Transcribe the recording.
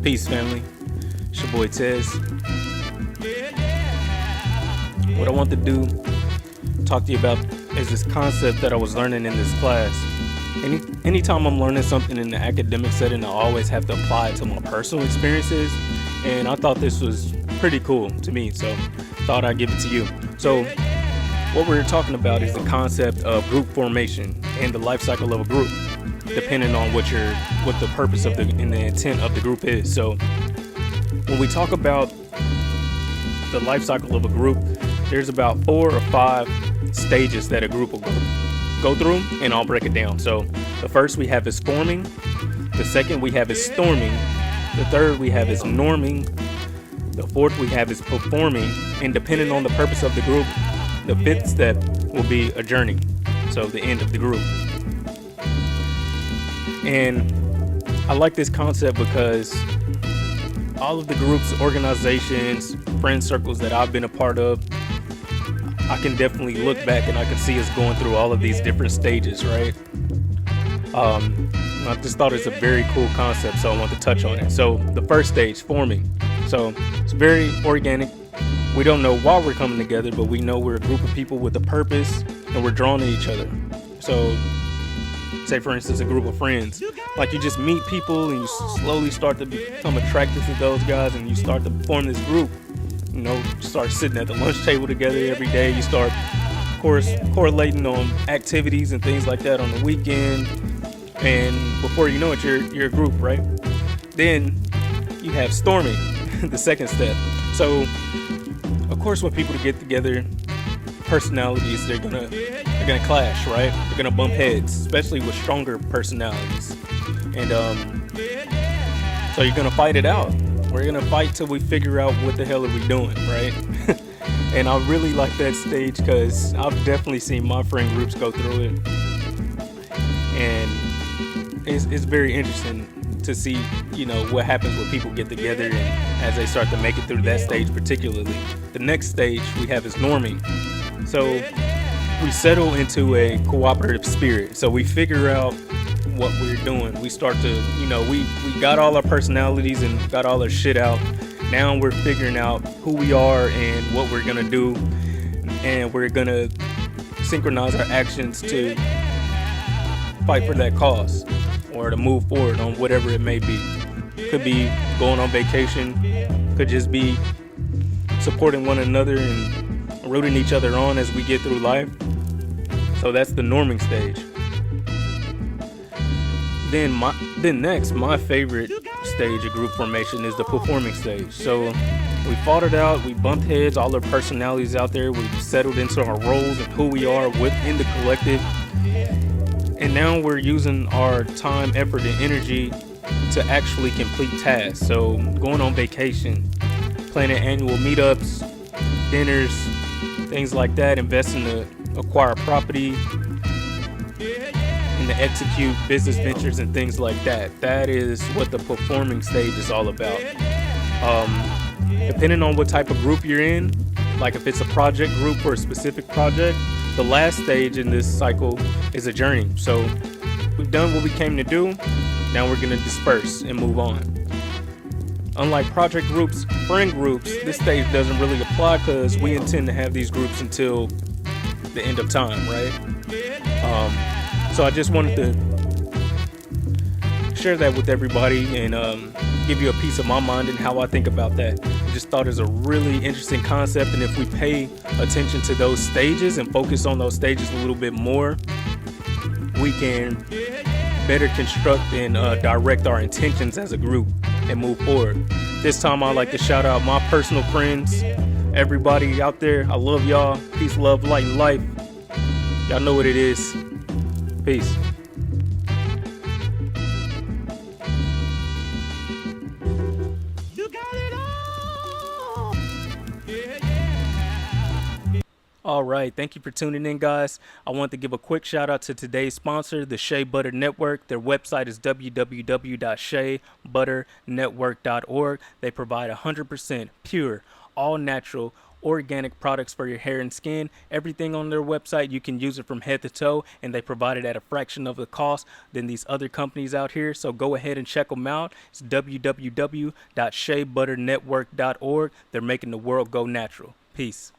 Peace, family. It's your boy Tez. What I want to do, talk to you about, is this concept that I was learning in this class. Anytime I'm learning something in the academic setting, I always have to apply it to my personal experiences. And I thought this was pretty cool to me, so thought I'd give it to you. So what we're talking about is the concept of group formation and the life cycle of a group, depending on what the purpose of and the intent of the group is. So when we talk about the life cycle of a group, there's about 4 or 5 stages that a group will go through, and I'll break it down. So the first we have is forming, the second we have is storming, the third we have is norming, the fourth we have is performing, and depending on the purpose of the group, the fifth step will be adjourning, so the end of the group. And I like this concept because all of the groups, organizations, friend circles that I've been a part of, I can definitely look back and I can see us going through all of these different stages, right? I just thought it's a very cool concept, so I want to touch on it. So the first stage, forming. So it's very organic. We don't know why we're coming together, but we know we're a group of people with a purpose and we're drawn to each other. So say, for instance, a group of friends. Like, you just meet people and you slowly start to become attracted to those guys, and you start to form this group. You know, you start sitting at the lunch table together every day. You start, of course, correlating on activities and things like that on the weekend. And before you know it, you're a group, right? Then you have storming, the second step. So, of course, when people get together, personalities, they're gonna clash, right? They're gonna bump heads, especially with stronger personalities. And so you're gonna fight it out. We're gonna fight till we figure out what the hell are we doing, right? And I really like that stage because I've definitely seen my friend groups go through it, and it's very interesting to see, you know, what happens when people get together and as they start to make it through that stage. Particularly the next stage we have is norming. So we settle into a cooperative spirit. So we figure out what we're doing. We start to, you know, we got all our personalities and got all our shit out. Now we're figuring out who we are and what we're gonna do, and we're gonna synchronize our actions to fight for that cause or to move forward on whatever it may be. Could be going on vacation, could just be supporting one another and rooting each other on as we get through life. So that's the norming stage. Then next, my favorite stage of group formation is the performing stage. So we fought it out, we bumped heads, all our personalities out there, we settled into our roles and who we are within the collective. And now we're using our time, effort, and energy to actually complete tasks. So going on vacation, planning annual meetups, dinners, things like that, investing to acquire property, and to execute business ventures and things like that. That is what the performing stage is all about. Depending on what type of group you're in, like if it's a project group for a specific project, the last stage in this cycle is adjourning. So we've done what we came to do. Now we're going to disperse and move on. Unlike project groups, friend groups, this stage doesn't really apply because we intend to have these groups until the end of time, right? So I just wanted to share that with everybody and give you a piece of my mind and how I think about that. I just thought it was a really interesting concept, and if we pay attention to those stages and focus on those stages a little bit more, we can better construct and direct our intentions as a group and move forward. This time I'd like to shout out my personal friends, everybody out there. I love y'all. Peace, love, light, and life. Y'all know what it is. Peace. All right, thank you for tuning in, guys. I want to give a quick shout out to today's sponsor, the Shea Butter Network. Their website is www.sheabutternetwork.org. They provide 100% pure, all natural, organic products for your hair and skin. Everything on their website, you can use it from head to toe, and they provide it at a fraction of the cost than these other companies out here. So go ahead and check them out. It's www.sheabutternetwork.org. They're making the world go natural. Peace.